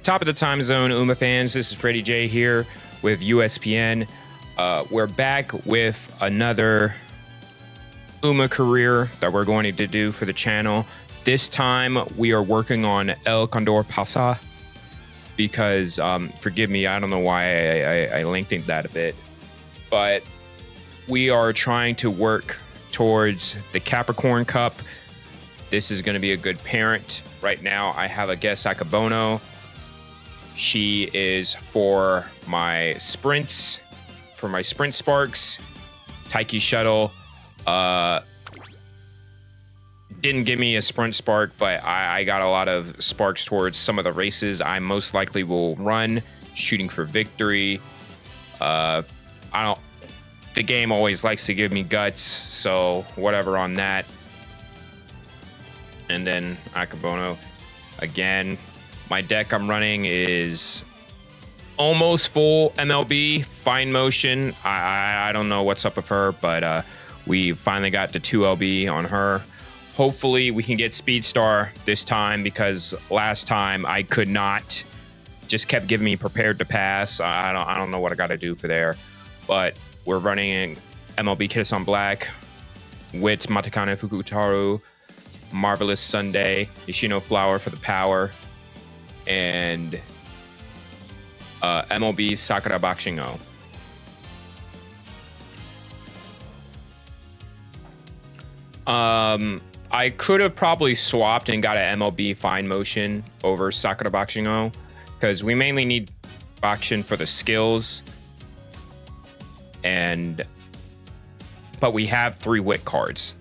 Top of the time zone, Uma fans. This is Freddie J here with USPN. We're back with another Uma career that we're going to do for the channel. This time we are working on El Condor Pasa because, forgive me, I don't know why I lengthened that a bit, but we are trying to work towards the Capricorn Cup. This is going to be a good parent. Right now I have a guest Akabono. She is for my sprints, for my sprint sparks. Taiki Shuttle didn't give me a sprint spark, but I got a lot of sparks towards some of the races I most likely will run, shooting for victory. The game always likes to give me guts, so whatever on that. And then Akabono again. My deck I'm running is almost full MLB, fine motion. I don't know what's up with her, but we finally got the 2LB on her. Hopefully we can get Speed Star this time, because last time I could not. Just kept giving me prepared to pass. I don't know what I got to do for there. But we're running MLB Kitasan Black with Matakane Fukutaru, Marvelous Sunday, Nishino Flower for the power, and MLB Sakura Bakushin. I could have probably swapped and got an MLB Fine Motion over Sakura Bakushin, because we mainly need Bakushin for the skills, but we have 3 wit cards,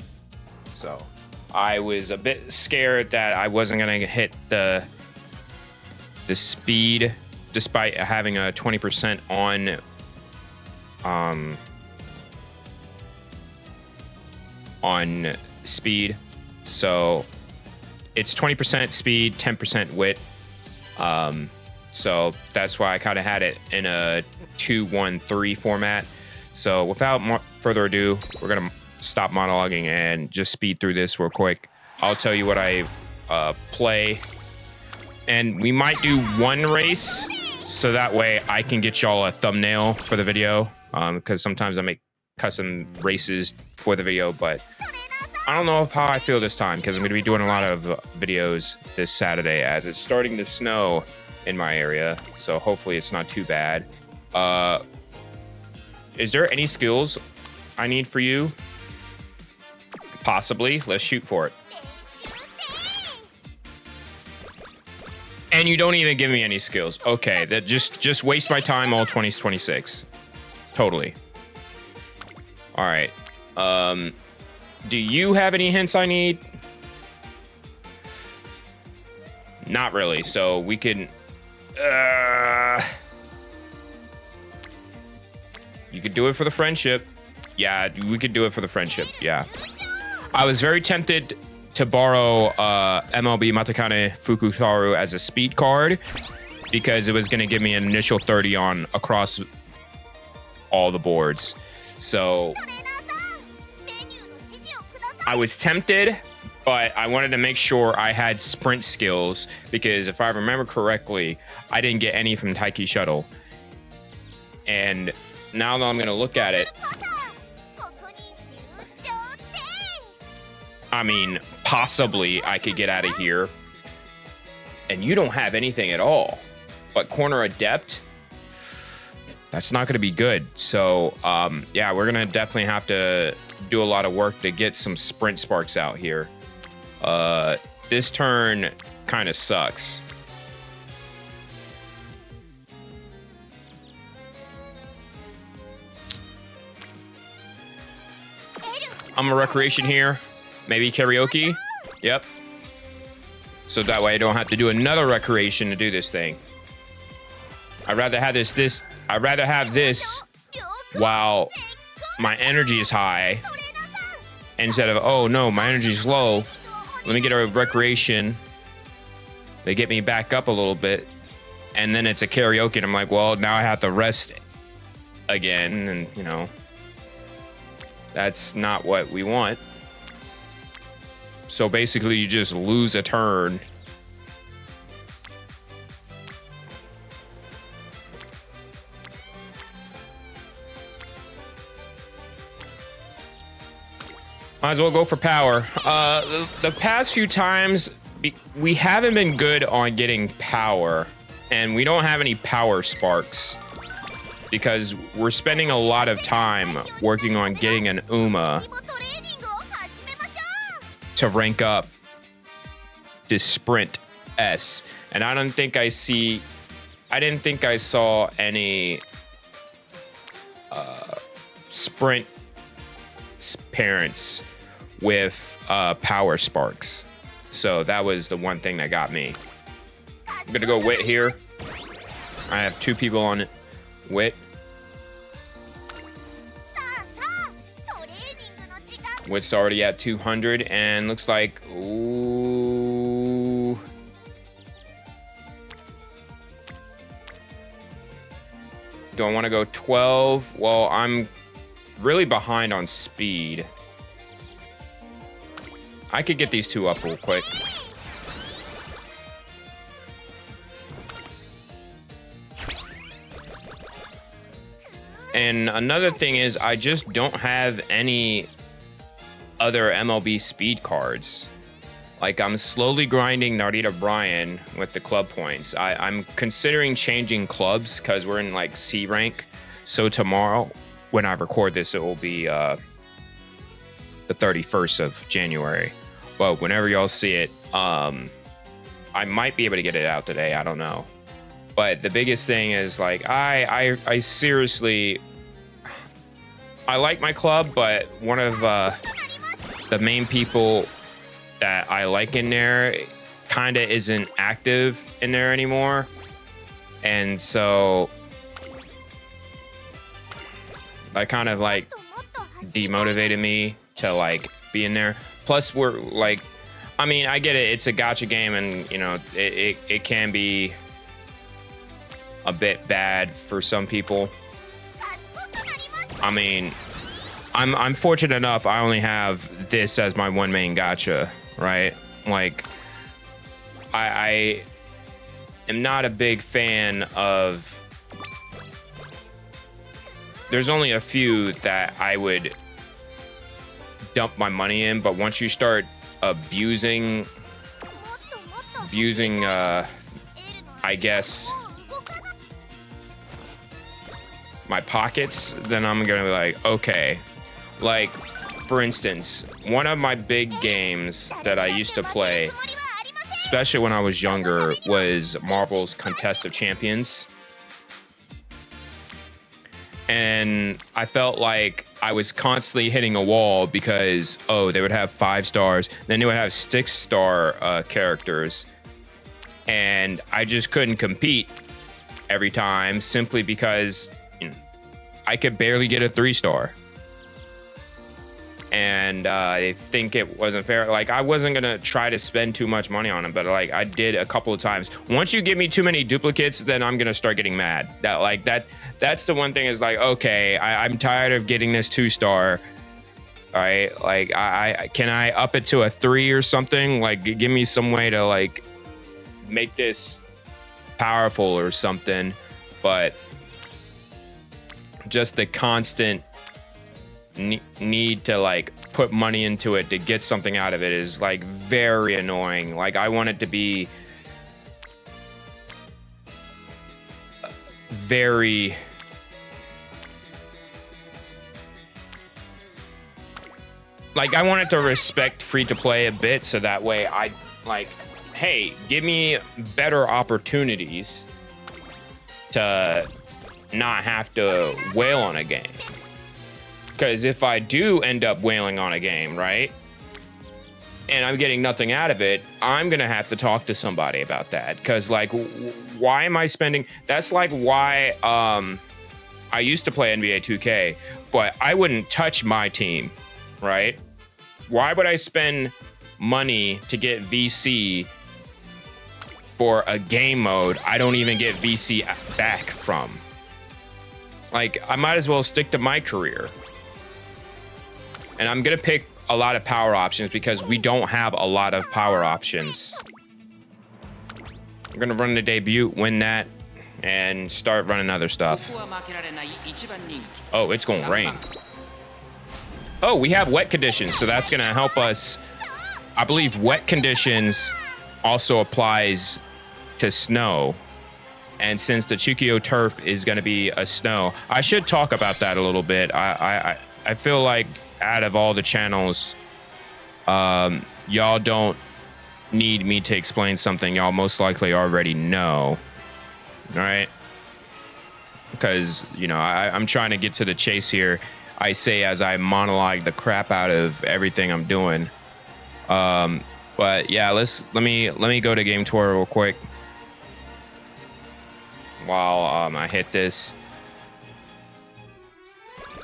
so I was a bit scared that I wasn't gonna hit the speed, despite having a 20% on speed. So it's 20% speed, 10% wit. So that's why I kind of had it in a 2-1-3 format. So without further ado, we're gonna stop monologuing and just speed through this real quick. I'll tell you what I play. And we might do one race, so that way I can get y'all a thumbnail for the video, because sometimes I make custom races for the video, but I don't know how I feel this time, because I'm going to be doing a lot of videos this Saturday, as it's starting to snow in my area, so hopefully it's not too bad. Is there any skills I need for you? Possibly. Let's shoot for it. And you don't even give me any skills. Okay, that just waste my time all 2026. Totally. All right. Do you have any hints I need? Not really. So we can. You could do it for the friendship. Yeah, we could do it for the friendship. Yeah. I was very tempted to borrow MLB Matakane Fukutaru as a speed card, because it was going to give me an initial 30 on across all the boards. So I was tempted, but I wanted to make sure I had sprint skills, because if I remember correctly, I didn't get any from Taiki Shuttle. And now that I'm going to look at it, I mean, possibly I could get out of here. And you don't have anything at all. But Corner Adept, that's not going to be good. So, yeah, we're going to definitely have to do a lot of work to get some sprint sparks out here. This turn kind of sucks. I'm a recreation here. Maybe karaoke. Yep. So that way I don't have to do another recreation to do this thing. I'd rather have this. I'd rather have this while my energy is high, instead of, oh no, my energy is low. Let me get a recreation. They get me back up a little bit, and then it's a karaoke, and I'm like, well, now I have to rest again, and you know, that's not what we want. So basically, you just lose a turn Might as well go for power. The past few times, we haven't been good on getting power, and we don't have any power sparks because we're spending a lot of time working on getting an Uma to rank up this Sprint S. And I didn't think I saw any Sprint parents with power sparks. So that was the one thing that got me. I'm gonna go Wit here. I have 2 people on it. Wit. Wit's already at 200 and looks like, ooh. Don't want to go 12. Well, I'm really behind on speed. I could get these 2 up real quick. And another thing is I just don't have any other MLB speed cards. Like, I'm slowly grinding Narita Bryan with the club points. I'm considering changing clubs because we're in like C rank. So tomorrow, when I record this, it will be the 31st of January. But whenever y'all see it, I might be able to get it out today. I don't know. But the biggest thing is like I seriously, I like my club, but one of the main people that I like in there kind of isn't active in there anymore. And so that kind of like demotivated me to like be in there. Plus we're like, I mean, I get it. It's a gacha game and you know, it can be a bit bad for some people. I mean, I'm fortunate enough I only have this as my one main gacha, right? Like, I am not a big fan of... There's only a few that I would dump my money in, but once you start abusing, I guess, my pockets, then I'm gonna be like, okay. Like, for instance, one of my big games that I used to play, especially when I was younger, was Marvel's Contest of Champions. And I felt like I was constantly hitting a wall because, oh, they would have 5 stars, then they would have 6-star characters. And I just couldn't compete every time simply because, you know, I could barely get a 3-star. And I think it wasn't fair. Like, I wasn't gonna try to spend too much money on them, but like I did a couple of times. Once you give me too many duplicates, then I'm gonna start getting mad. That's the one thing is like, okay, I'm tired of getting this 2-star. All right, like I can I up it to a 3 or something? Like, give me some way to like make this powerful or something. But just the constant need to like put money into it to get something out of it is like very annoying. Like, I want it to be very like, I want it to respect free to play a bit, so that way I like, hey, give me better opportunities to not have to wail on a game. Because if I do end up wailing on a game, right, and I'm getting nothing out of it, I'm going to have to talk to somebody about that. Because, like, why am I spending... That's like why I used to play NBA 2K, but I wouldn't touch my team, right? Why would I spend money to get VC for a game mode I don't even get VC back from? Like, I might as well stick to my career. And I'm going to pick a lot of power options because we don't have a lot of power options. We're going to run the debut, win that, and start running other stuff. Oh, it's going to rain. Oh, we have wet conditions, so that's going to help us. I believe wet conditions also applies to snow. And since the Chukio turf is going to be a snow, I should talk about that a little bit. I feel like out of all the channels, y'all don't need me to explain something y'all most likely already know. All right? Because, you know, I'm trying to get to the chase here. I say as I monologue the crap out of everything I'm doing. But yeah, let me go to game tour real quick while I hit this.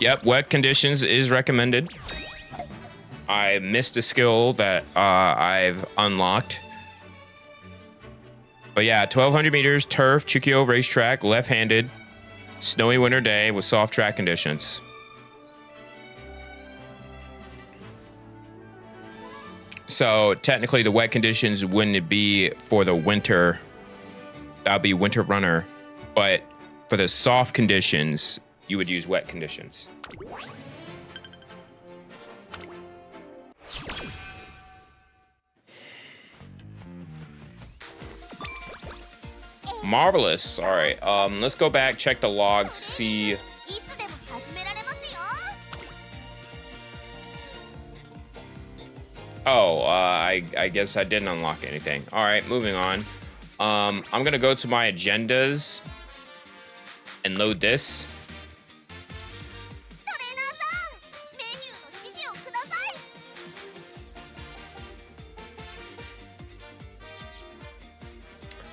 Yep, wet conditions is recommended. I missed a skill that I've unlocked. But yeah, 1,200 meters, turf, Chukio racetrack, left-handed, snowy winter day with soft track conditions. So technically the wet conditions wouldn't be for the winter. That would be winter runner. But for the soft conditions, you would use wet conditions. Marvelous. All right. Let's go back, check the logs, see. Oh, I guess I didn't unlock anything. All right, moving on. I'm gonna go to my agendas and load this.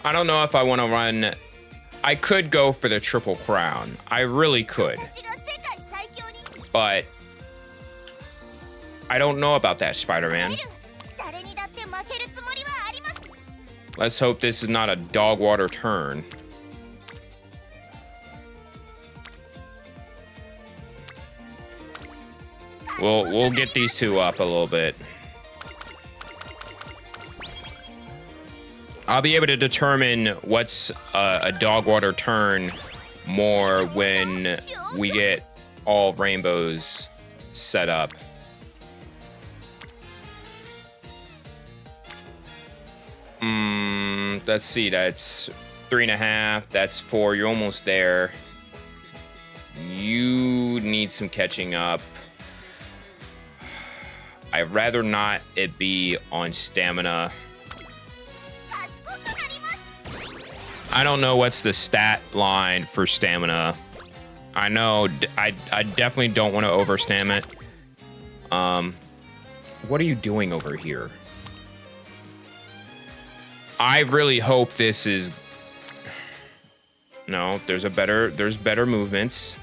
I don't know if I want to run. I could go for the Triple Crown. I really could. But I don't know about that, Spider-Man. Let's hope this is not a dog water turn. We'll get these two up a little bit. I'll be able to determine what's a dog water turn more when we get all rainbows set up. Let's see, that's 3.5, that's 4, you're almost there. You need some catching up. I'd rather not it be on stamina. I don't know what's the stat line for stamina. I know I definitely don't want to overstam it. What are you doing over here? I really hope this is... No, there's better movements.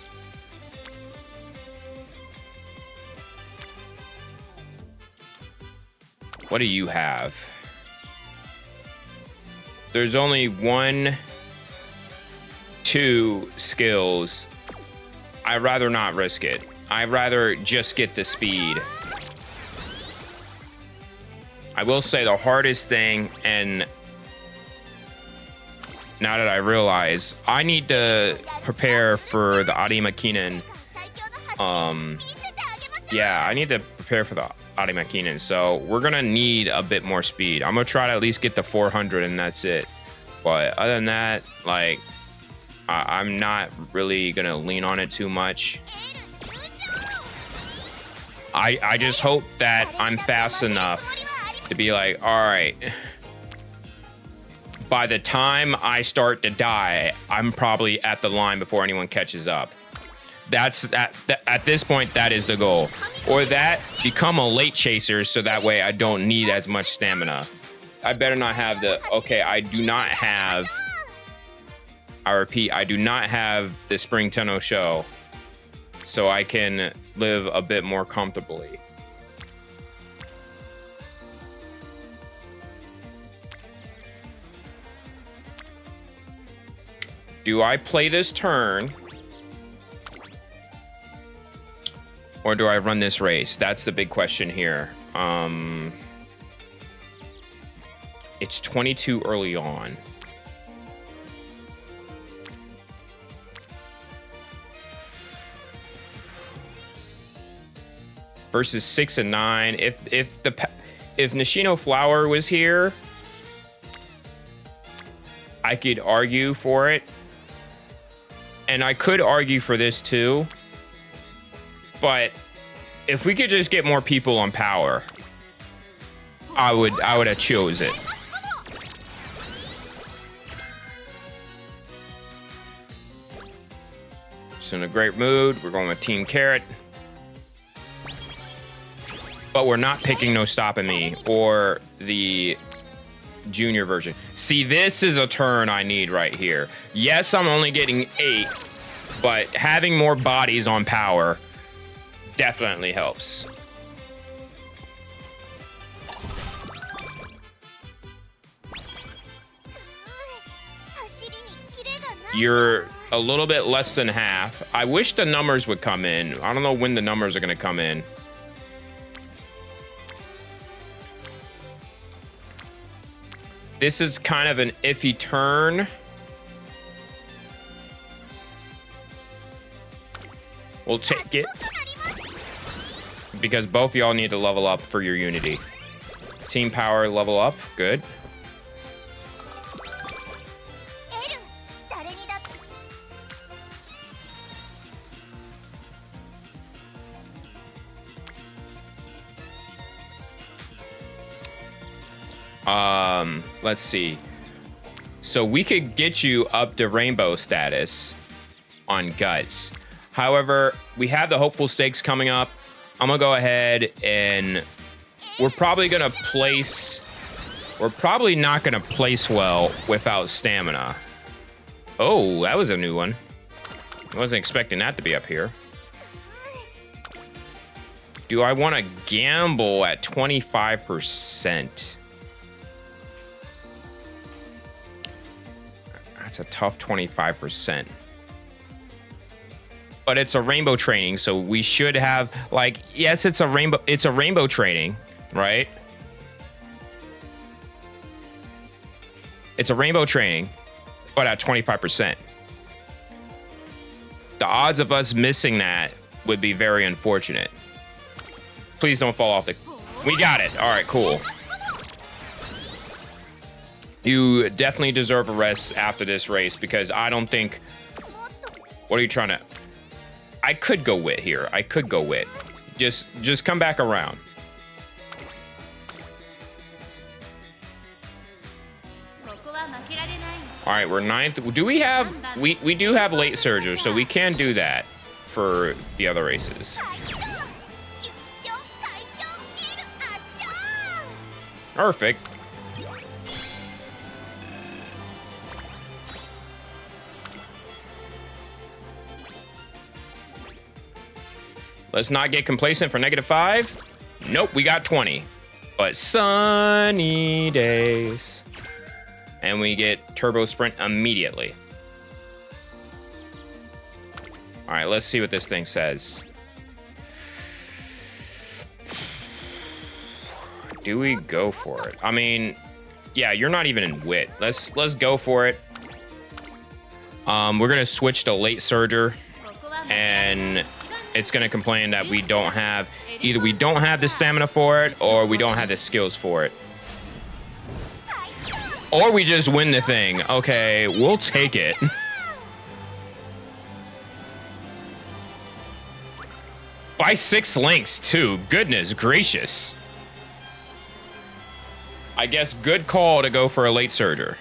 What do you have? There's only 1, 2 skills. I'd rather not risk it. I'd rather just get the speed. I will say the hardest thing, and now that I realize, I need to prepare for the Arimakinen. Yeah, I need to prepare for the Arimakinen, so we're gonna need a bit more speed. I'm gonna try to at least get the 400 and that's it. But other than that, like, I'm not really gonna lean on it too much. I just hope that I'm fast enough to be like, all right, by the time I start to die, I'm probably at the line before anyone catches up. That's at this point, that is the goal. Or that, become a late chaser so that way I don't need as much stamina. I better not have the, okay, I do not have, I repeat, I do not have the Spring Tenno show, so I can live a bit more comfortably. Do I play this turn? Or do I run this race? That's the big question here. It's 22 early on. versus 6 and 9. If Nishino Flower was here, I could argue for it. And I could argue for this too. But if we could just get more people on power, I would have chose it. So in a great mood, we're going with Team Carrot. But we're not picking No Stopping Me or the junior version. See, this is a turn I need right here. Yes, I'm only getting 8, but having more bodies on power definitely helps. You're a little bit less than half. I wish the numbers would come in. I don't know when the numbers are going to come in. This is kind of an iffy turn. We'll take it because both y'all need to level up for your unity. Team power level up. Good. Let's see. So we could get you up to rainbow status on Guts. However, we have the hopeful stakes coming up. I'm gonna go ahead and we're probably not gonna place well without stamina. Oh, that was a new one. I wasn't expecting that to be up here. Do I want to gamble at 25%? That's a tough 25%. But it's a rainbow training, so we should have, like, yes, it's a rainbow training, right? It's a rainbow training, but at 25%. The odds of us missing that would be very unfortunate. Please don't fall off the... We got it. All right, cool. You definitely deserve a rest after this race because I don't think... What are you trying to... I could go wit here. I could go wit. Just come back around. All right, we're 9th. Do we have... We do have late surgers, so we can do that for the other races. Perfect. Let's not get complacent for -5. Nope, we got 20. But sunny days. And we get turbo sprint immediately. All right, let's see what this thing says. Do we go for it? I mean, yeah, you're not even in wit. Let's go for it. We're gonna switch to late surger, and it's gonna complain that we don't have either we don't have the stamina for it, or we don't have the skills for it, or we just win the thing. Okay, we'll take it. By 6 links too. Goodness gracious. I guess good call to go for a late surger.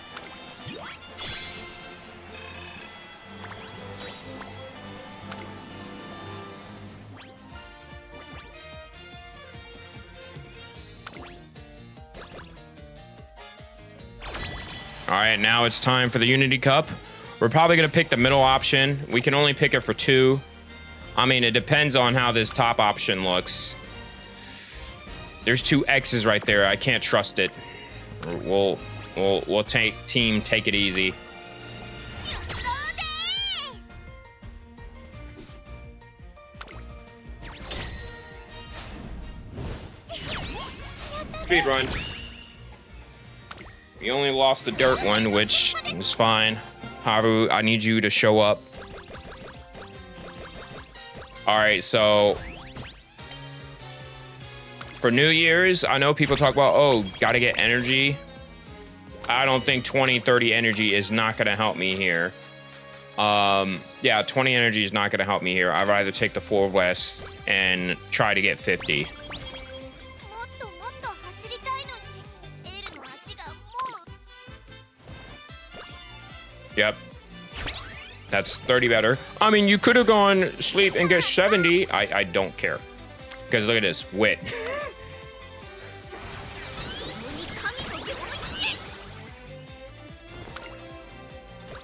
All right, now it's time for the Unity Cup. We're probably gonna pick the middle option. We can only pick it for 2. I mean, it depends on how this top option looks. There's 2 X's right there. I can't trust it. We'll take it easy. Speed run. You only lost the dirt one, which is fine. However, I need you to show up. All right, so For New Year's, I know people talk about, oh, gotta get energy. I don't think 20, 30 energy is not gonna help me here. Yeah, 20 energy is not gonna help me here. I'd rather take the 4 West and try to get 50. Yep. That's 30 better. I mean, you could have gone sleep and get 70. I don't care. Because look at this. Wit.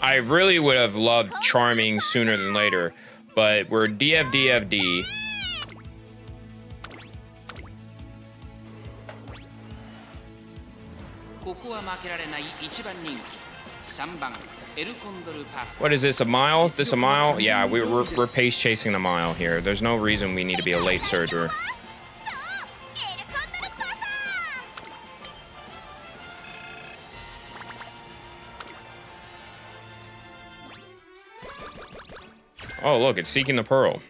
I really would have loved Charming sooner than later. But we're DFDFD. What is this, a mile? This a mile? Yeah, we're pace chasing the mile here. There's no reason we need to be a late surger. Oh, look, it's seeking the pearl.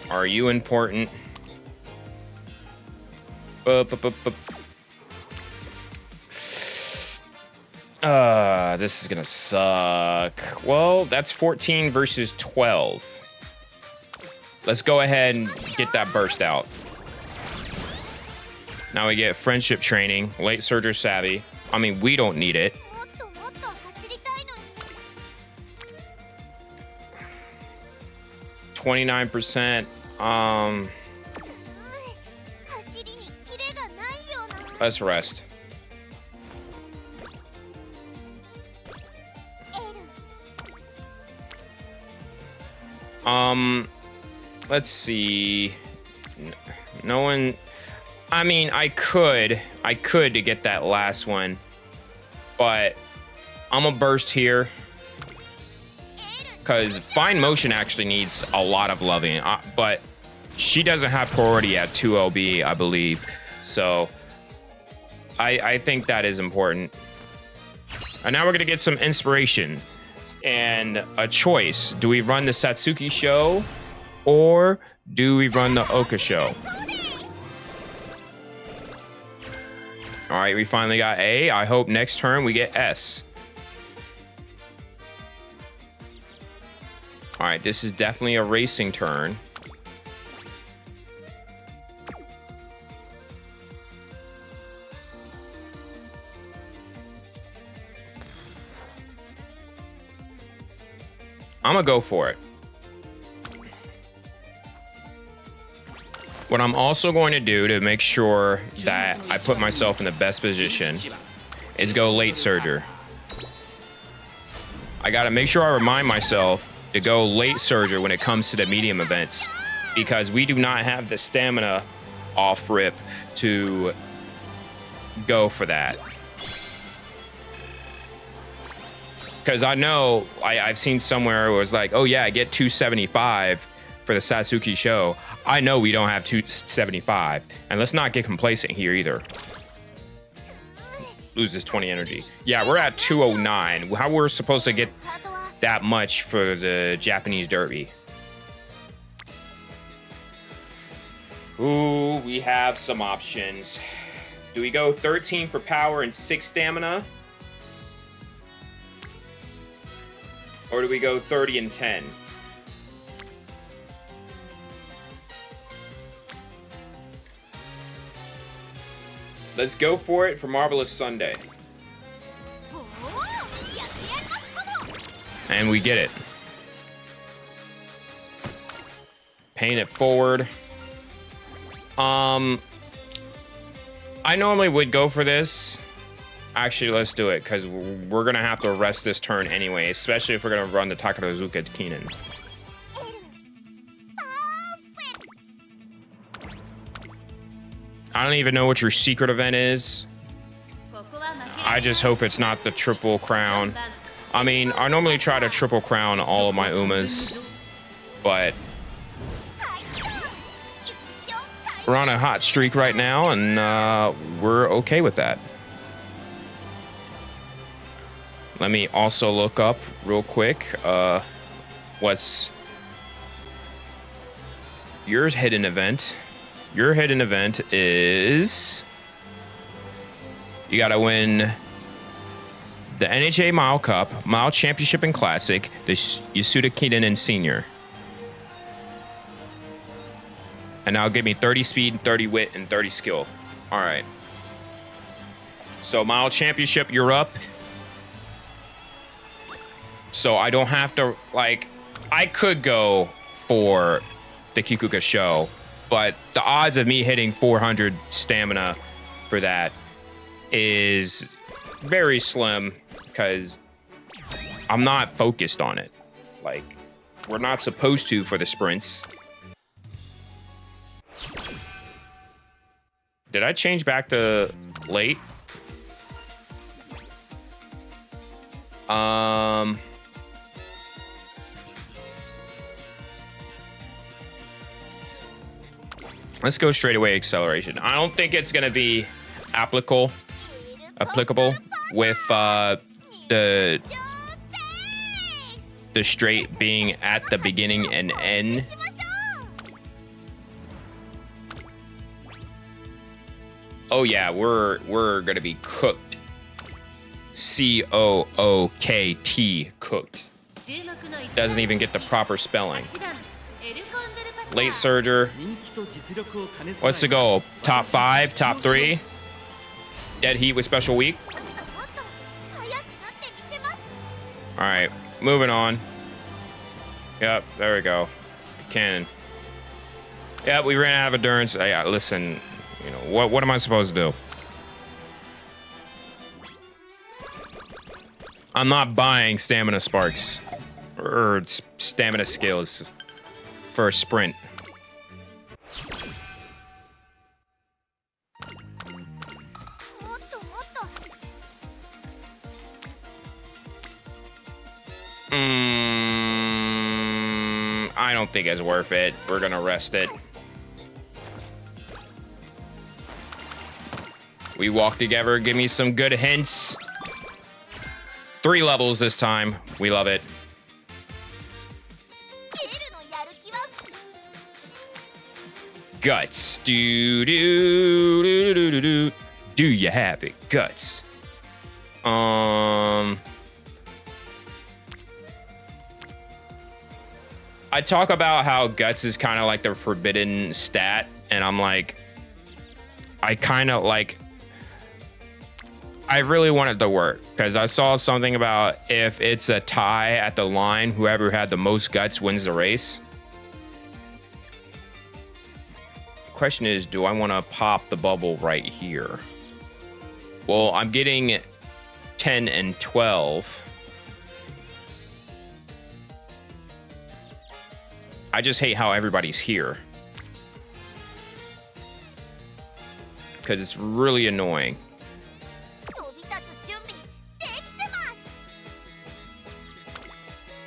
Are you important? This is gonna suck. Well, that's 14 versus 12. Let's go ahead and get that burst out. Now we get friendship training, late surger savvy. I mean, we don't need it. %. Let's rest. Let's see. No one. I mean, I could to get that last one, but I'm gonna burst here because Fine Motion actually needs a lot of loving, but she doesn't have priority at 2 LB, I believe. So I think that is important. And now we're gonna get some inspiration and a choice. Do we run the Satsuki show or do we run the Oka show? All right, we finally got A. I hope next turn we get S. All right, this is definitely a racing turn. I'm gonna go for it. What I'm also going to do to make sure that I put myself in the best position is go late surger. I gotta make sure I remind myself to go late surger when it comes to the medium events, because we do not have the stamina off rip to go for that. Because I know I've seen somewhere it was like, oh yeah, I get 275 for the Satsuki show. I know we don't have 275, and let's not get complacent here either. Lose this 20 energy. Yeah, we're at 209. How we're supposed to get that much for the Japanese derby? Ooh, we have some options. Do we go 13 for power and 6 stamina? Or do we go 30 and 10? Let's go for it for Marvelous Sunday. And we get it. Paint it forward. I normally would go for this. Actually, let's do it, because we're going to have to rest this turn anyway, especially if we're going to run the Takarazuka Kinen. I don't even know what your secret event is. I just hope it's not the triple crown. I mean, I normally try to triple crown all of my Umas. but we're on a hot streak right now, and we're okay with that. Let me also look up real quick what's your hidden event. Your hidden event is you got to win the NHA Mile Cup, Mile Championship and Classic, the Yasuda Kiden and Senior. And now give me 30 speed, 30 wit, and 30 skill. All right. So Mile Championship, you're up. So I don't have to, like, I could go for the Kikuka show, but the odds of me hitting 400 stamina for that is very slim because I'm not focused on it. Like, we're not supposed to for the sprints. Did I change back to late? Let's go straight away acceleration. I don't think it's gonna be applicable with the straight being at the beginning and end. Oh yeah, we're gonna be cooked. C-O-O-K-T, cooked. Doesn't even get the proper spelling. Late surger. What's the goal? Top 5, top 3. Dead heat with special week. All right, moving on. Yep, there we go. Cannon. Yep, we ran out of endurance. Yeah, listen, you know what am I supposed to do? I'm not buying stamina sparks or stamina skills for a sprint. I don't think it's worth it. We're gonna rest it. We walk together. Give me some good hints. 3 levels this time. We love it. Guts. Do you have it? Guts. I talk about how guts is kind of like the forbidden stat, and I'm like, I kind of like, I really want it to work because I saw something about if it's a tie at the line, whoever had the most guts wins the race. The question is, do I want to pop the bubble right here? Well, I'm getting 10 and 12. I just hate how everybody's here. Because it's really annoying.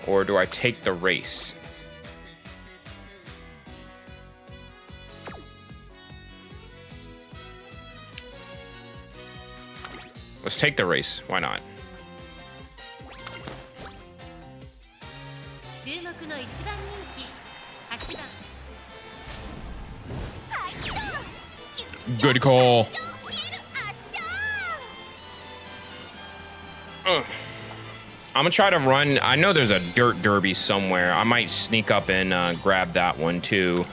Or do I take the race? Let's take the race. Why not? Good call. I'm gonna try to run. I know there's a dirt derby somewhere. I might sneak up and grab that one too.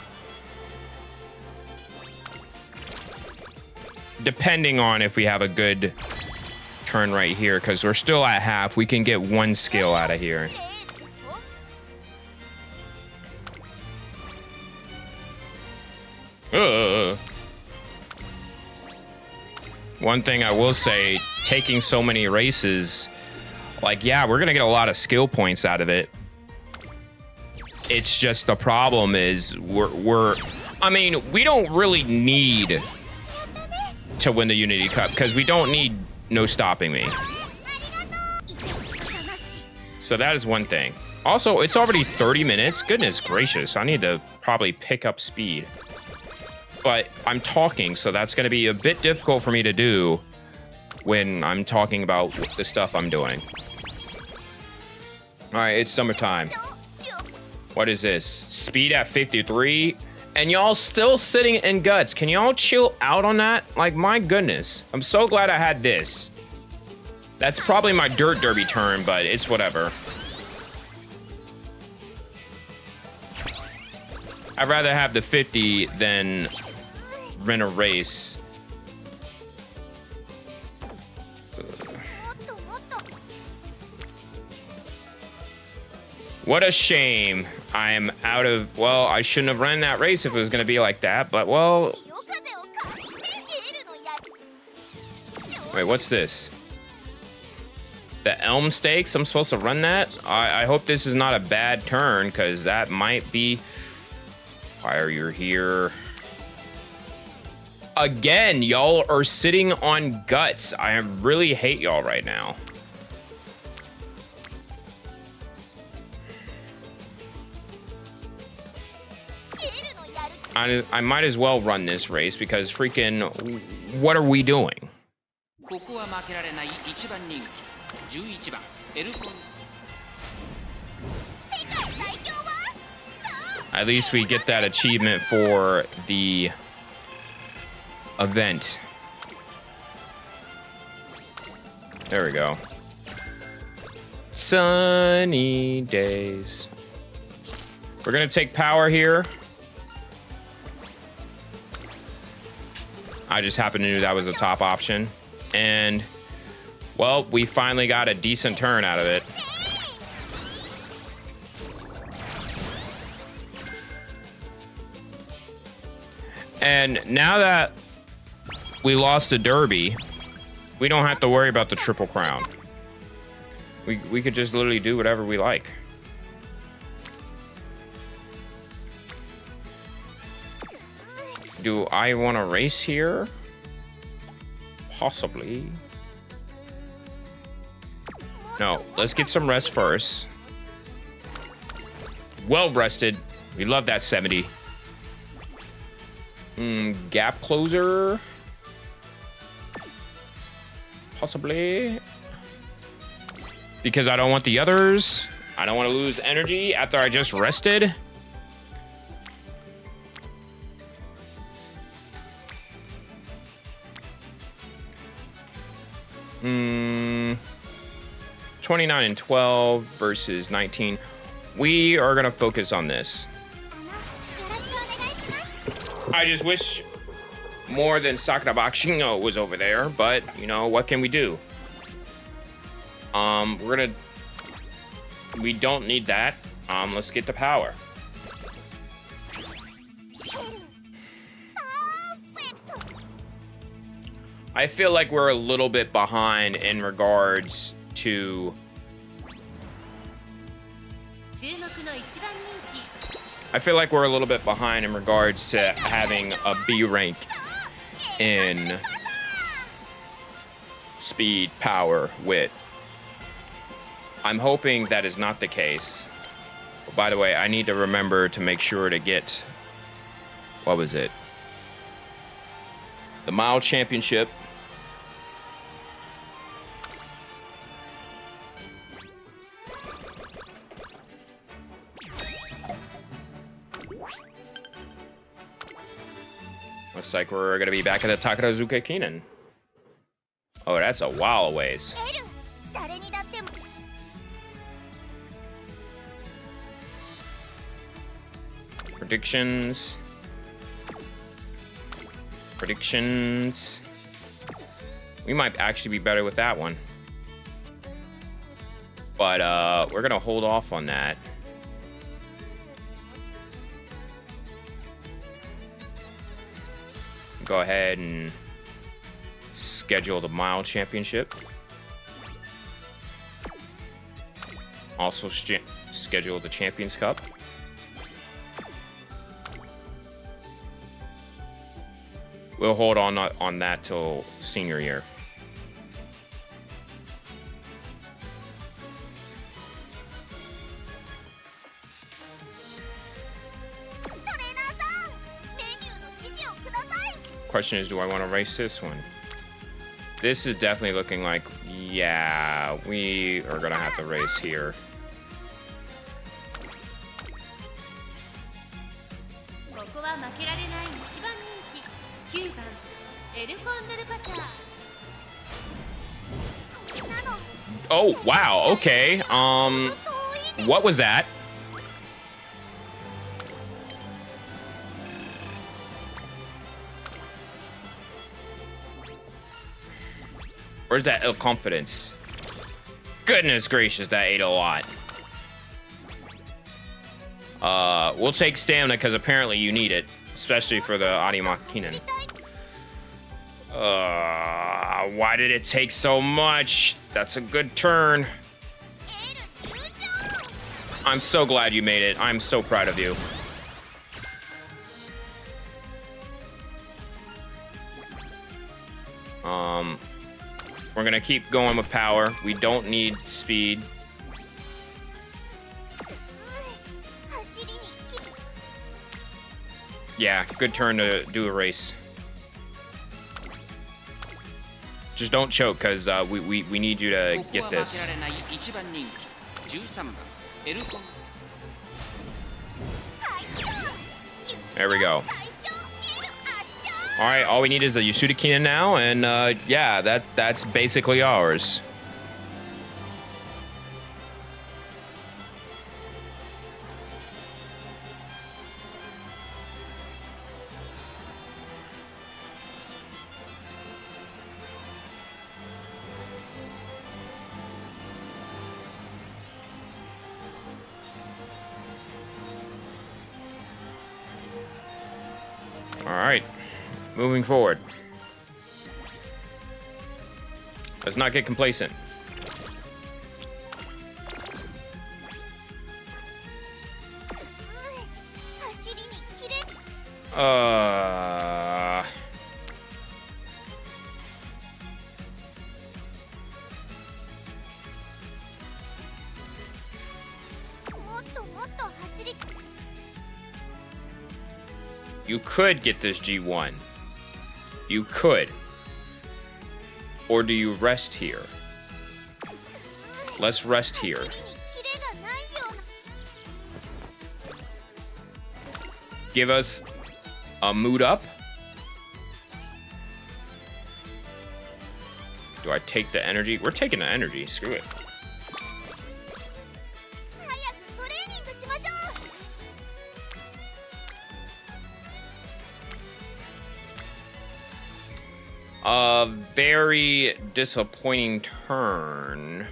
Depending on if we have a good turn right here, because we're still at half. We can get 1 skill out of here. One thing I will say, taking so many races, like, yeah, we're gonna get a lot of skill points out of it. It's just the problem is I mean, we don't really need to win the Unity Cup because we don't need no stopping me. So that is one thing. Also, it's already 30 minutes. Goodness gracious. I need to probably pick up speed. But I'm talking, so that's going to be a bit difficult for me to do when I'm talking about the stuff I'm doing. All right, it's summertime. What is this? Speed at 53? And y'all still sitting in guts. Can y'all chill out on that? Like, my goodness. I'm so glad I had this. That's probably my dirt derby turn, but it's whatever. I'd rather have the 50 than rent a race. What a shame. I am out of... Well, I shouldn't have run that race if it was going to be like that, but, well... Wait, what's this? The Elm Stakes? I'm supposed to run that? I hope this is not a bad turn, because that might be... Why are you here? Again, y'all are sitting on guts. I really hate y'all right now. I might as well run this race because freaking, what are we doing? At least we get that achievement for the event. There we go. Sunny days. We're gonna take power here. I just happened to know that was the top option. And, well, we finally got a decent turn out of it. And now that we lost the Derby, we don't have to worry about the Triple Crown. We could just literally do whatever we like. Do I want to race here? Possibly. No, let's get some rest first. Well rested. We love that 70. Gap closer. Possibly. Because I don't want the others. I don't want to lose energy after I just rested. Hmm. 29 and 12 versus 19. We are going to focus on this. I just wish more than Sakura Bakushin was over there, but, you know, what can we do? We don't need that. Let's get the power. I feel like we're a little bit behind in regards to... I feel like we're a little bit behind in regards to having a B rank in speed, power, wit. I'm hoping that is not the case. But by the way, I need to remember to make sure to get... What was it? The Mile Championship. Looks like we're going to be back at the Takarazuka Kinen. Oh, that's a while a ways. Predictions. Predictions. We might actually be better with that one. But we're going to hold off on that. Go ahead and schedule the Mile Championship. Also schedule the Champions Cup. We'll hold on that till senior year. Question is, do I want to race this one? This is definitely looking like, yeah, we are going to have to race here. Oh, wow, okay. What was that? Where's that ill confidence? Goodness gracious, that ate a lot. We'll take stamina because apparently you need it, especially for the Arimakinen. Why did it take so much? That's a good turn. I'm so glad you made it. I'm so proud of you. We're gonna keep going with power. We don't need speed. Yeah, good turn to do a race. Just don't choke, because we need you to get this. There we go. All right, all we need is a Yashudakina now, and yeah, that's basically ours. All right. Moving forward. Let's not get complacent. You could get this G1. You could. Or do you rest here? Let's rest here. Give us a mood up. Do I take the energy? We're taking the energy. Screw it. A very disappointing turn.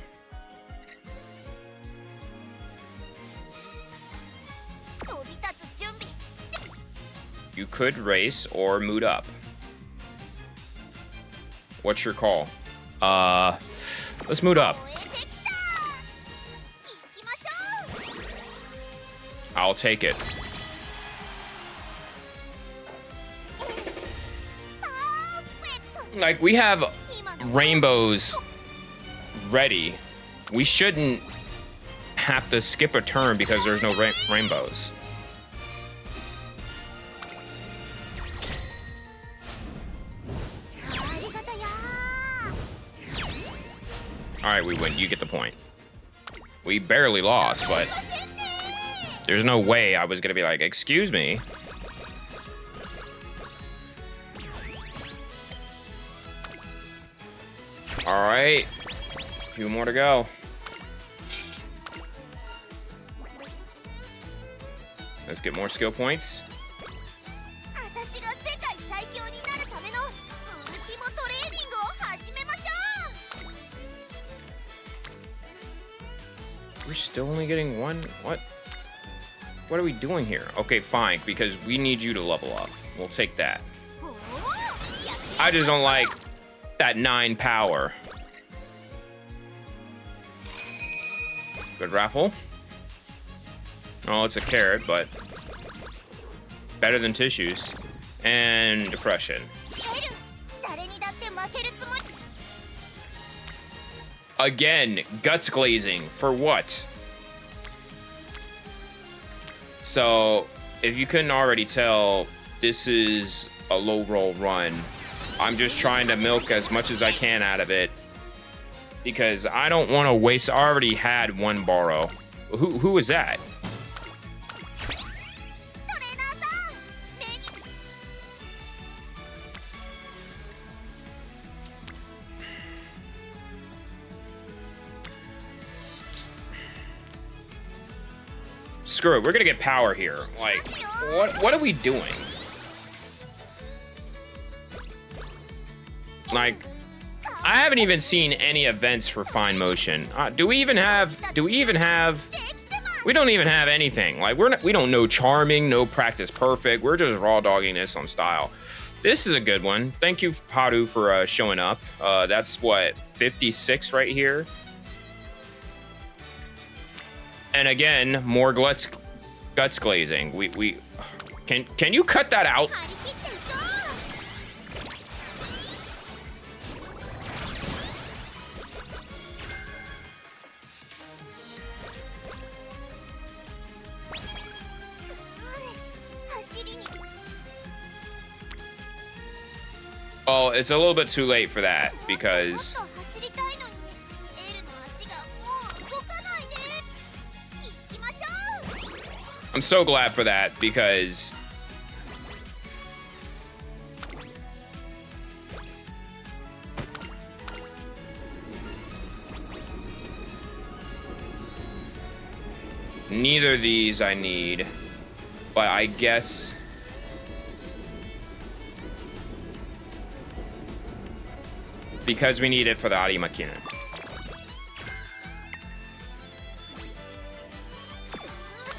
You could race or mood up. What's your call? Let's mood up. I'll take it. Like, we have rainbows ready. We shouldn't have to skip a turn because there's no rainbows. All right, we win. You get the point. We barely lost, but there's no way I was gonna be like, excuse me. All right, a few more to go. Let's get more skill points. We're still only getting one? What? What are we doing here? Okay, fine, because we need you to level up. We'll take that. I just don't like that 9 power. Good raffle. Oh, it's a carrot, but better than tissues. And depression. Again, guts glazing. For what? So, if you couldn't already tell, this is a low roll run. I'm just trying to milk as much as I can out of it because I don't want to waste. I already had one borrow. Who was that? Screw it, we're gonna get power here. Like, what are we doing? Like, I haven't even seen any events for fine motion. Do we even have? We don't even have anything. Like, we don't know charming, no practice perfect. We're just raw dogging this on style. This is a good one. Thank you, Haru, for showing up. That's what, 56 right here. And again, more guts glazing. We can you cut that out? Oh, it's a little bit too late for that because I'm so glad for that because neither of these I need, but I guess because we need it for the Arimakinen.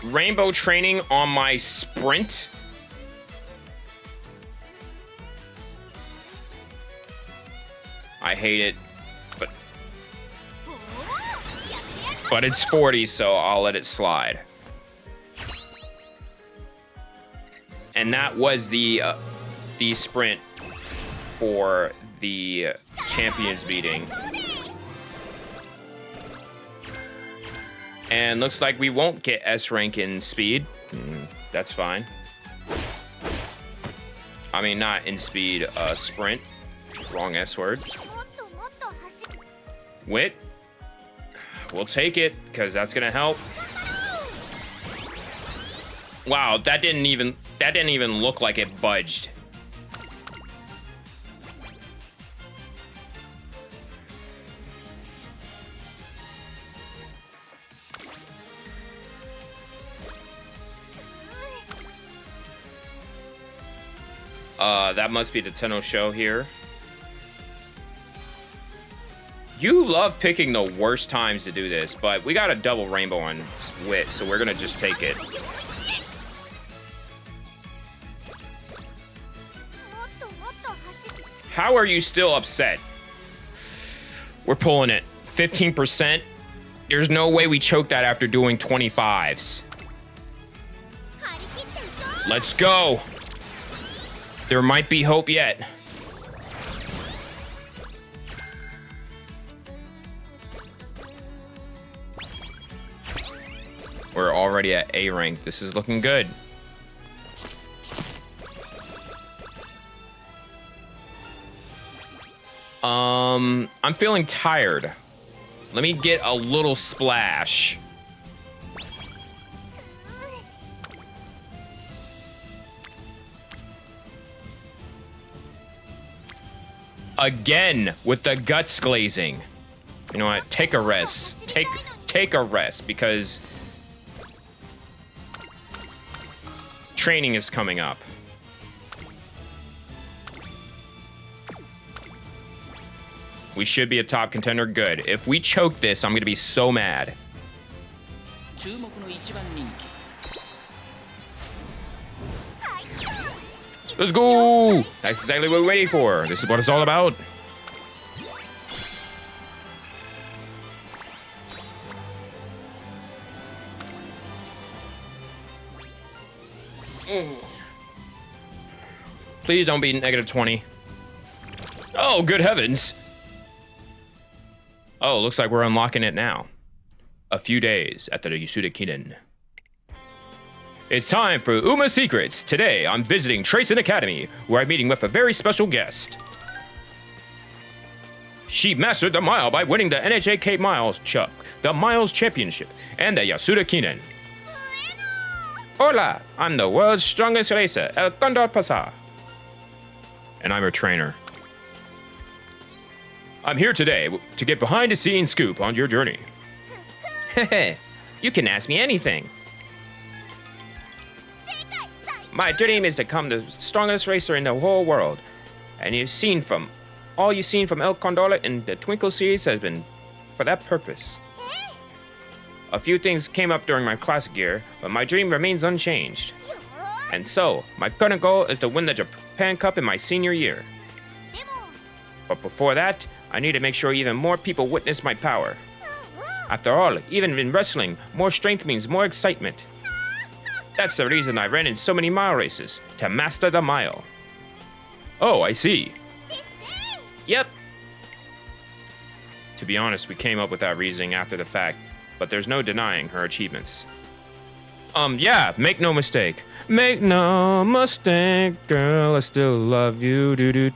Rainbow training on my sprint. I hate it, but it's 40, so I'll let it slide. And that was the sprint for the champions meeting. And looks like we won't get S rank in speed. That's fine. I mean, not in speed, sprint. Wrong S word. Wit. We'll take it, because that's gonna help. Wow, that didn't even look like it budged. That must be the Tenno show here. You love picking the worst times to do this, but we got a double rainbow on Wit, so we're gonna just take it. How are you still upset? We're pulling it. 15%. There's no way we choke that after doing 25s. Let's go. There might be hope yet. We're already at A rank. This is looking good. I'm feeling tired. Let me get a little splash. Again with the guts glazing. You know what? Take a rest. Take a rest because training is coming up. We should be a top contender. Good. If we choke this, I'm going to be so mad. Let's go! That's exactly what we're waiting for. This is what it's all about. Please don't be negative 20. Oh, good heavens. Oh, looks like we're unlocking it now. A few days at the Yasuda Kiden. It's time for Uma Secrets. Today, I'm visiting Trayson Academy, where I'm meeting with a very special guest. She mastered the mile by winning the NHAK Miles Chuck, the Miles Championship, and the Yasuda Kinen. Hola, I'm the world's strongest racer, El Condor Pasa. And I'm her trainer. I'm here today to get behind-the-scenes scoop on your journey. Hehe, you can ask me anything. My dream is to become the strongest racer in the whole world. And all you've seen from El Condor in the Twinkle series has been for that purpose. A few things came up during my classic year, but my dream remains unchanged. And so, my current goal is to win the Japan Cup in my senior year. But before that, I need to make sure even more people witness my power. After all, even in wrestling, more strength means more excitement. That's the reason I ran in so many mile races, to master the mile. Oh, I see. Yep. To be honest, we came up with that reasoning after the fact, but there's no denying her achievements. Yeah, make no mistake. Make no mistake, girl, I still love you, do.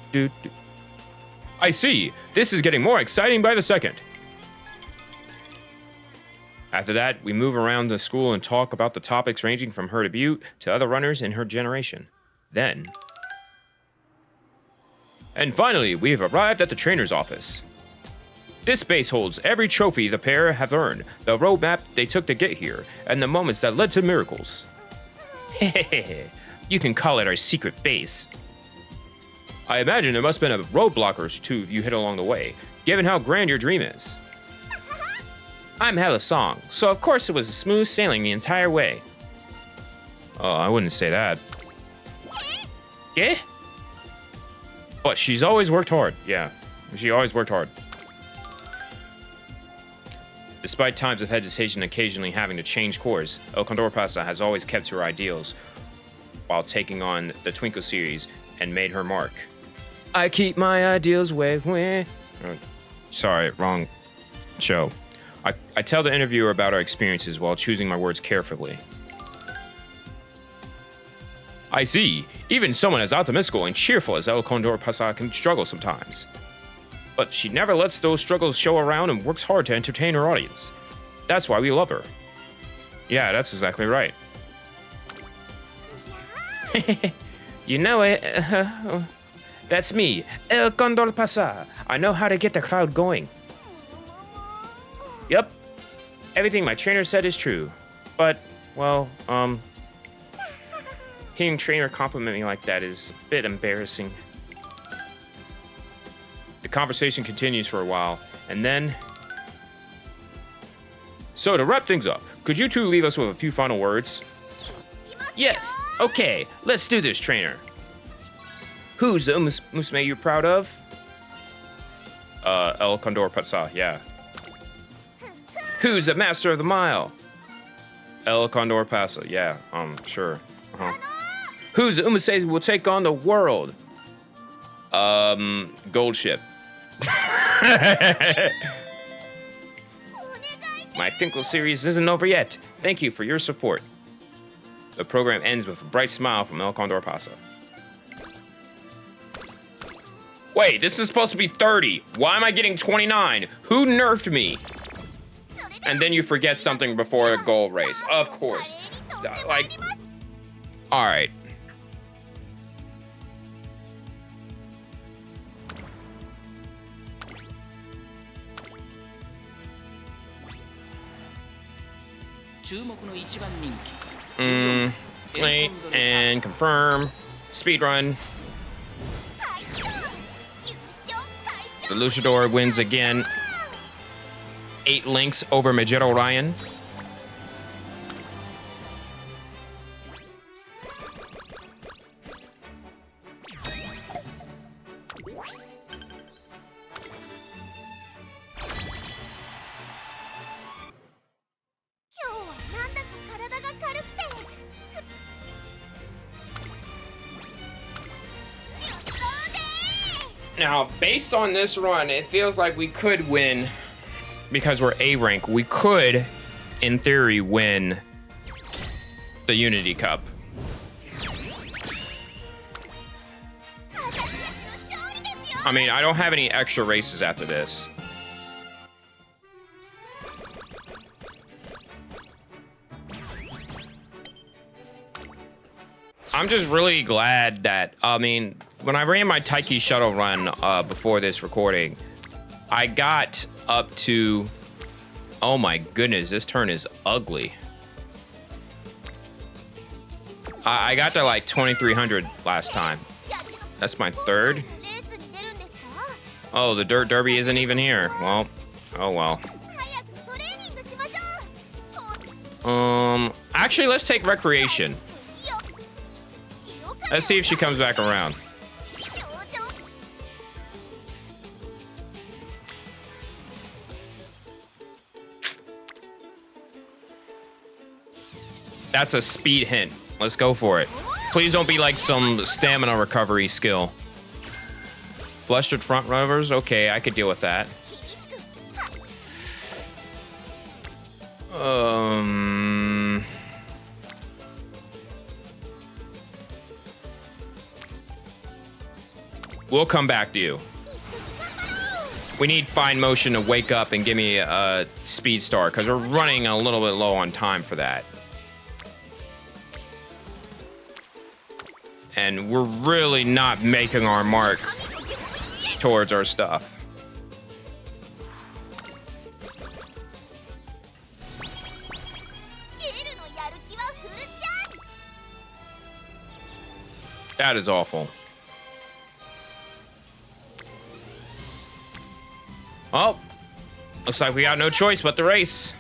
I see. This is getting more exciting by the second. After that, we move around the school and talk about the topics ranging from her debut to other runners in her generation. Then... And finally, we have arrived at the trainer's office. This space holds every trophy the pair have earned, the roadmap they took to get here, and the moments that led to miracles. Hehehe, you can call it our secret base. I imagine there must have been a roadblock or two you hit along the way, given how grand your dream is. I'm hella song, so of course it was smooth sailing the entire way. Oh, I wouldn't say that. Yeah? But she's always worked hard, yeah. She always worked hard. Despite times of hesitation occasionally having to change course, El Condor Pasa has always kept to her ideals while taking on the Twinkle series and made her mark. I keep my ideals way. Sorry, wrong show. I tell the interviewer about our experiences while choosing my words carefully. I see. Even someone as optimistic and cheerful as El Condor Pasa can struggle sometimes. But she never lets those struggles show around and works hard to entertain her audience. That's why we love her. Yeah, that's exactly right. You know it. That's me, El Condor Pasa. I know how to get the crowd going. Yep. Everything my trainer said is true. But, well, hearing trainer compliment me like that is a bit embarrassing. The conversation continues for a while, and then... So, to wrap things up, could you two leave us with a few final words? Yes. Okay, let's do this, trainer. Who's the Musume you're proud of? El Condor Pasa, yeah. Who's the master of the mile? El Condor Pasa, yeah, sure. Who's the Umamusume who will take on the world? Gold Ship. My Tinkle series isn't over yet. Thank you for your support. The program ends with a bright smile from El Condor Pasa. Wait, this is supposed to be 30. Why am I getting 29? Who nerfed me? And then you forget something before a goal race. Of course. Like, all right. Wait, and confirm. Speedrun. The luchador wins again. 8 links over Majiro Ryan. Now, based on this run, it feels like we could win. Because we're A rank, we could, in theory, win the Unity Cup. I mean, I don't have any extra races after this. I'm just really glad that, I mean, when I ran my Taiki shuttle run before this recording, I got up to, oh my goodness, this turn is ugly. I got to like 2300 last time. That's my third. Oh, the Dirt Derby isn't even here. Well, oh well. Actually, let's take Recreation. Let's see if she comes back around. That's a speed hint. Let's go for it. Please don't be like some stamina recovery skill. Flustered front runners? Okay, I could deal with that. We'll come back to you. We need Fine Motion to wake up and give me a speed star because we're running a little bit low on time for that. And we're really not making our mark towards our stuff. That is awful. Oh, looks like we got no choice but the race.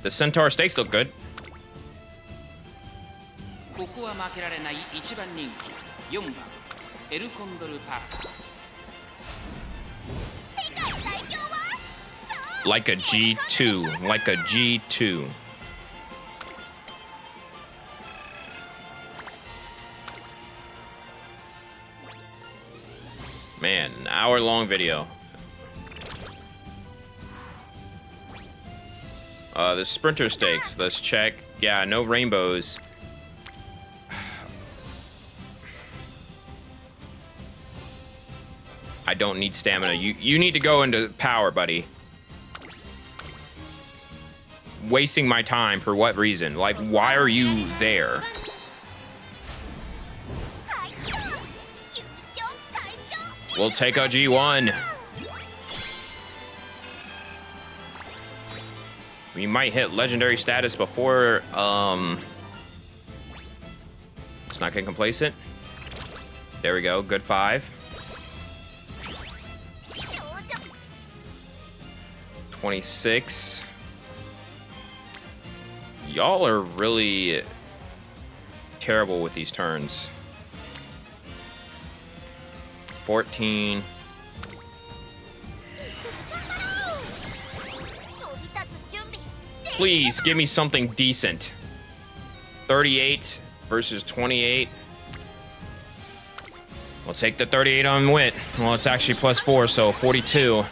The Centaur Stakes look good. Like a G2, like a G2. Man, an hour-long video. The Sprinter Stakes, let's check. Yeah, no rainbows. I don't need stamina. You need to go into power, buddy. Wasting my time for what reason? Like, why are you there? We'll take a G1. We might hit legendary status before, Let's not get complacent. There we go, good 5. 26. Y'all are really terrible with these turns. 14. Please give me something decent. 38 versus 28. We'll take the 38 on wit. Well, it's actually +4, so 42.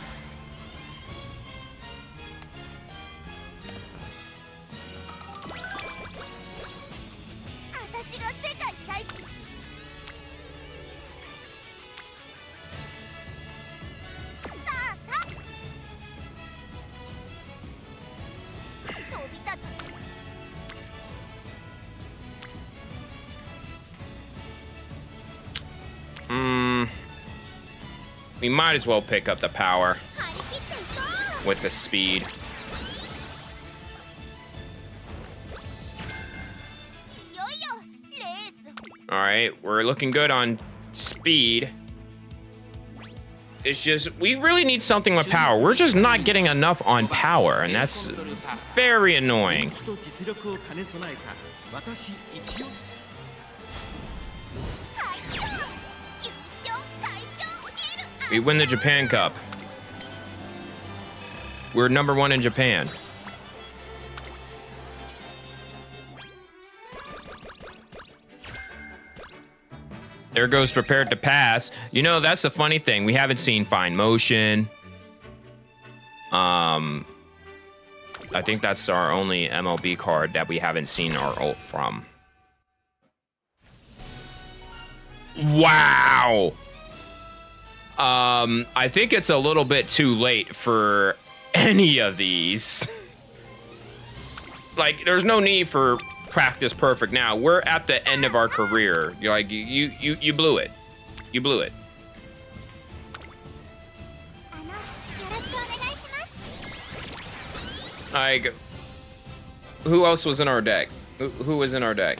We might as well pick up the power with the speed. All right, we're looking good on speed. It's just, we really need something with power. We're just not getting enough on power, and that's very annoying. We win the Japan Cup. We're #1 in Japan. There goes Prepared to Pass. You know, that's the funny thing. We haven't seen Fine Motion. I think that's our only MLB card that we haven't seen our ult from. Wow. I think it's a little bit too late for any of these. Like, there's no need for practice perfect now. We're at the end of our career. You're like, you blew it. You blew it. Like, who else was in our deck? Who was in our deck?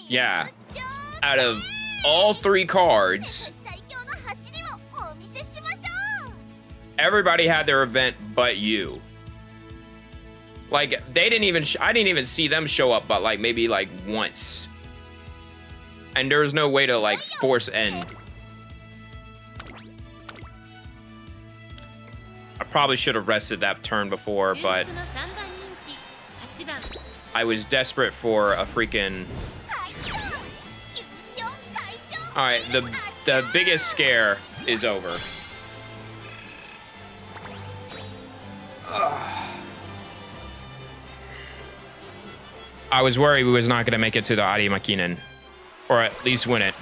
Yeah. Out of all 3 cards, everybody had their event but you. Like, they didn't even, I didn't even see them show up, but like maybe like once. And there was no way to like force end. I probably should have rested that turn before, but I was desperate for a freaking... All right, the biggest scare is over. I was worried we was not going to make it to the Adi Makinen, or at least win it,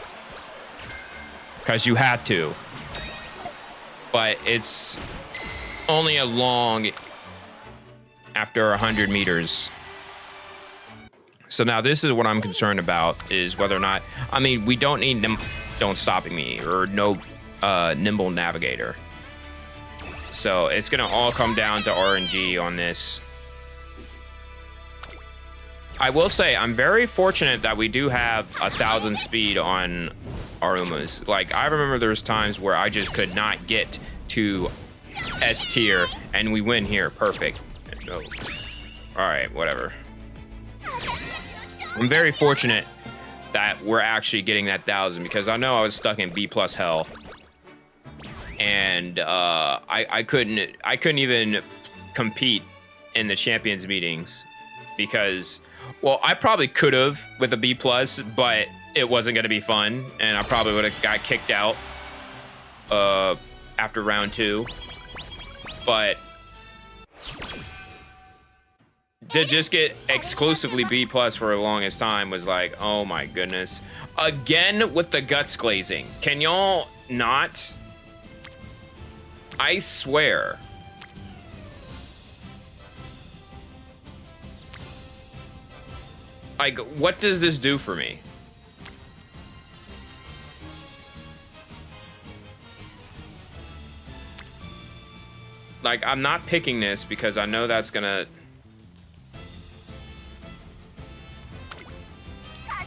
because you had to. But it's only a long after 100 meters. So now this is what I'm concerned about, is whether or not, I mean, we don't need Don't Stopping Me or no Nimble Navigator. So it's going to all come down to RNG on this. I will say I'm very fortunate that we do have 1,000 speed on our Umas. Like, I remember there's times where I just could not get to S tier and we win here. Perfect. No. All right, whatever. I'm very fortunate that we're actually getting that 1,000, because I know I was stuck in B+ hell, and I couldn't even compete in the champions meetings because, well, I probably could have with a B+, but it wasn't going to be fun, and I probably would have got kicked out after round 2. But to just get exclusively B+ for the longest time was like, oh my goodness. Again with the guts glazing. Can y'all not? I swear. Like, what does this do for me? Like, I'm not picking this because I know that's gonna...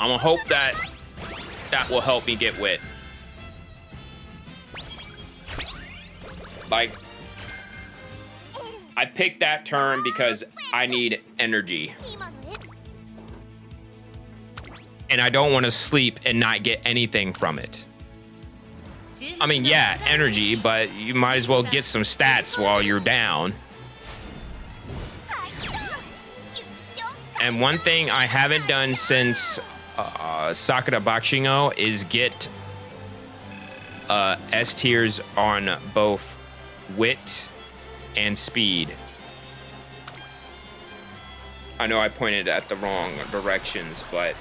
I'm gonna hope that that will help me get wit. Like, I picked that turn because I need energy. And I don't want to sleep and not get anything from it. I mean, yeah, energy, but you might as well get some stats while you're down. And one thing I haven't done since Sakura Bakushin is get S tiers on both wit and speed. I know I pointed at the wrong directions, but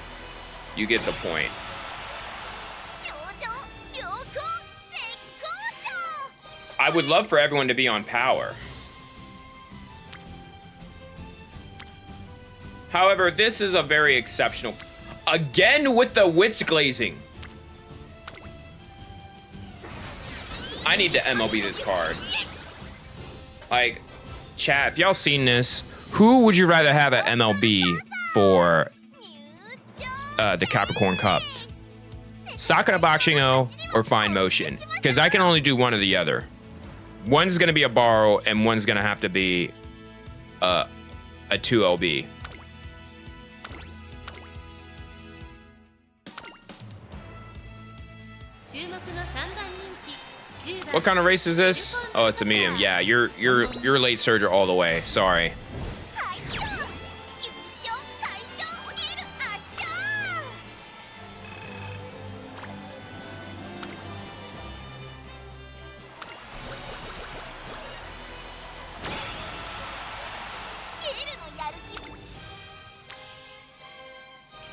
you get the point. I would love for everyone to be on power. However, this is a very exceptional... Again with the wits glazing. I need to MLB this card. Like, chat, if y'all seen this, who would you rather have at MLB for the Capricorn Cup? Sakura Bakushin or Fine Motion? Because I can only do one or the other. One's gonna be a borrow and one's gonna have to be a 2LB. What kind of race is this? Oh, it's a medium. Yeah, you're late surger all the way. Sorry.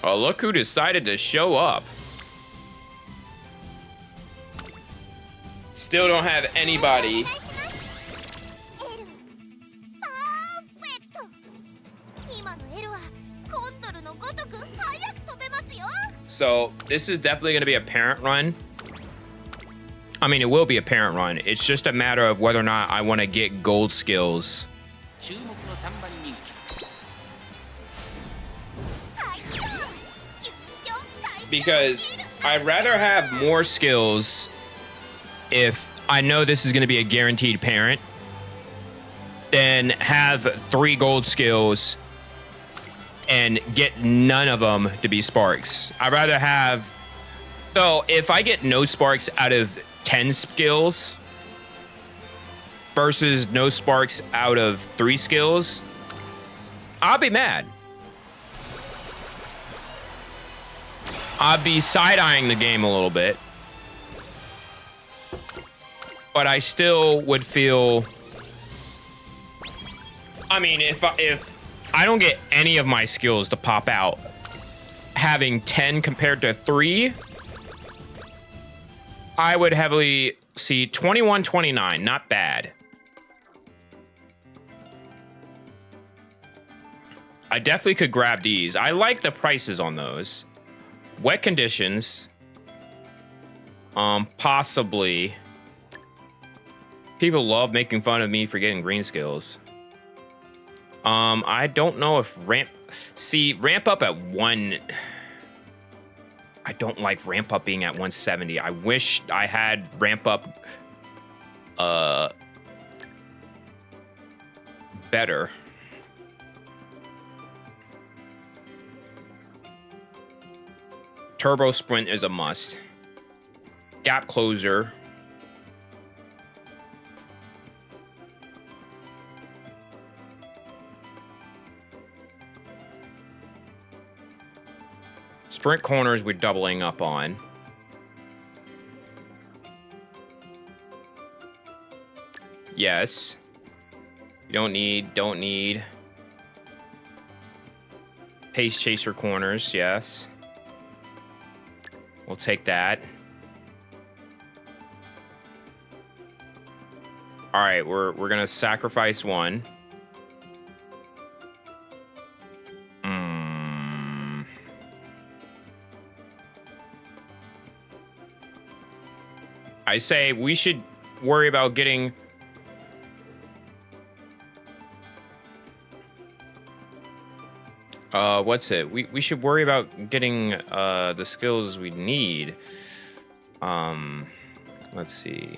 Oh, look who decided to show up. Still don't have anybody. So this is definitely going to be a parent run. I mean, it will be a parent run. It's just a matter of whether or not I want to get gold skills. Because I'd rather have more skills if I know this is going to be a guaranteed parent than have 3 gold skills and get none of them to be sparks. I'd rather have... So if I get no sparks out of 10 skills versus no sparks out of 3 skills, I'll be mad. I'd be side-eyeing the game a little bit. But I still would feel... I mean, if I don't get any of my skills to pop out, having 10 compared to 3, I would heavily see 21-29. Not bad. I definitely could grab these. I like the prices on those. Wet conditions. Possibly. People love making fun of me for getting green skills. I don't know if ramp up at 1. I don't like ramp up being at 170. I wish I had ramp up better. Turbo sprint is a must. Gap closer. Sprint corners we're doubling up on. Yes. You don't need. Pace chaser corners, yes. We'll take that. All right, we're gonna sacrifice one. I say we should worry about getting... what's it? We should worry about getting the skills we need. Let's see.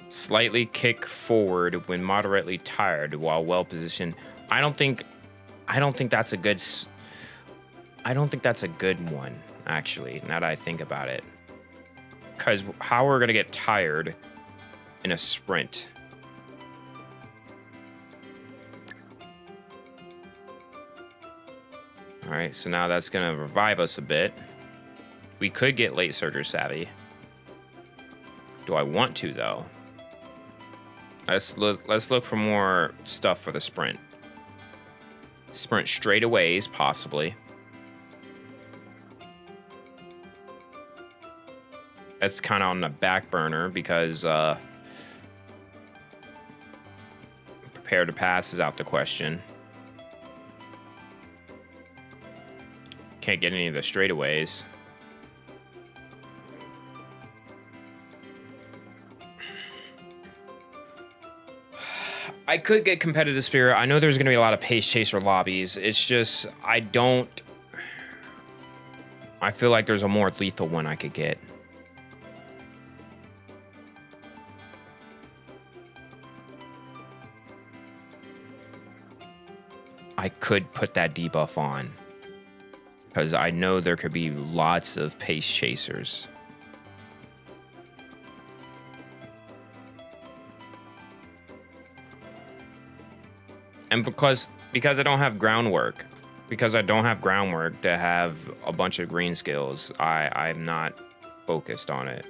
Slightly kick forward when moderately tired while well positioned. I don't think that's a good one, actually, now that I think about it. Because how we're gonna get tired in a sprint. All right, so now that's gonna revive us a bit. We could get late surger savvy. Do I want to though? Let's look for more stuff for the sprint. Sprint straightaways, possibly. That's kind of on the back burner because prepare to pass is out the question. Can't get any of the straightaways. I could get competitive spirit. I know there's going to be a lot of pace chaser lobbies. It's just, I feel like there's a more lethal one I could get. I could put that debuff on because I know there could be lots of pace chasers. And because I don't have groundwork, because I don't have groundwork to have a bunch of green skills. I'm not focused on it.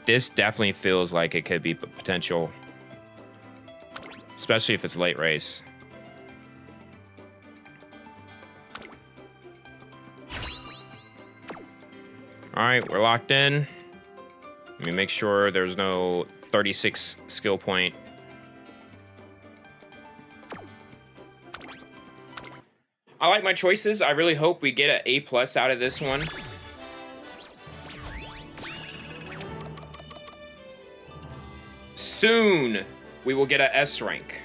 This definitely feels like it could be potential, especially if it's late race. All right, we're locked in. Let me make sure there's no 36 skill point. I like my choices. I really hope we get an A+ out of this one. Soon, we will get an S rank.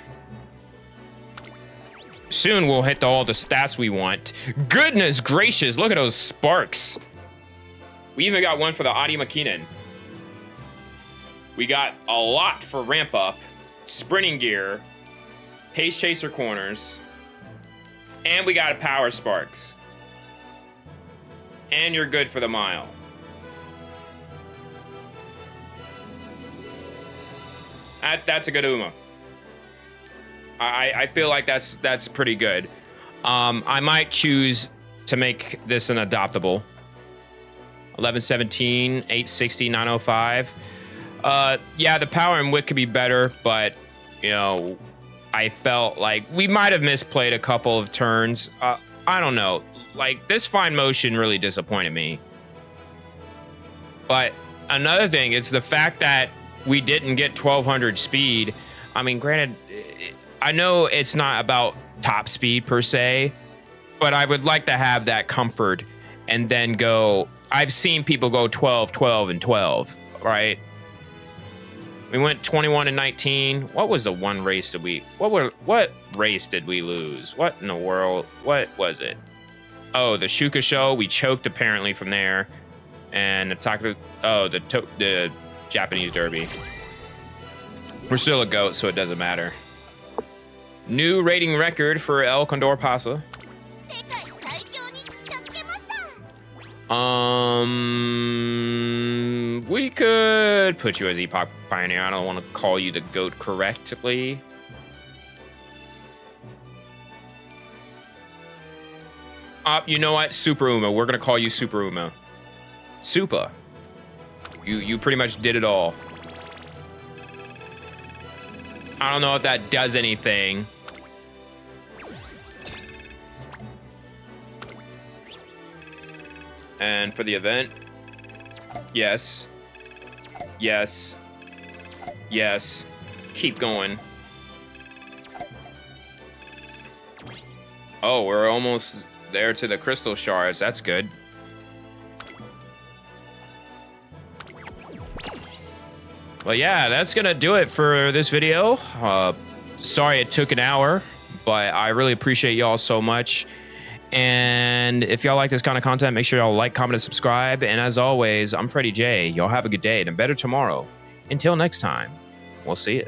Soon, we'll hit all the stats we want. Goodness gracious, look at those sparks. We even got one for the Adi Makinen. We got a lot for ramp up, sprinting gear, pace chaser corners, and we got a power sparks. And you're good for the mile. That's a good Uma. I feel like that's pretty good. I might choose to make this an adoptable. 1117, 860, 905. Yeah, the power and wit could be better, but you know, I felt like we might have misplayed a couple of turns. I don't know. Like, this fine motion really disappointed me. But another thing is the fact that we didn't get 1200 speed. I mean, granted, I know it's not about top speed per se, but I would like to have that comfort and then go. I've seen people go 12, 12, and 12, right? We went 21 and 19. What was the one race that what race did we lose? What in the world? What was it? Oh, the Shuka show. We choked apparently from there. And the Japanese Derby. We're still a GOAT, so it doesn't matter. New rating record for El Condor Pasa. We could put you as Epoch Pioneer. I don't want to call you the GOAT correctly. You know what? Super Uma. We're gonna call you Super Uma. Super. You pretty much did it all. I don't know if that does anything. And for the event, yes. Yes. Yes. Keep going. Oh, we're almost there to the crystal shards. That's good. Well, yeah, that's gonna do it for this video. Sorry it took an hour, but I really appreciate y'all so much. And if y'all like this kind of content, make sure y'all like, comment, and subscribe. And as always, I'm Freddie J. Y'all have a good day and a better tomorrow. Until next time, we'll see you.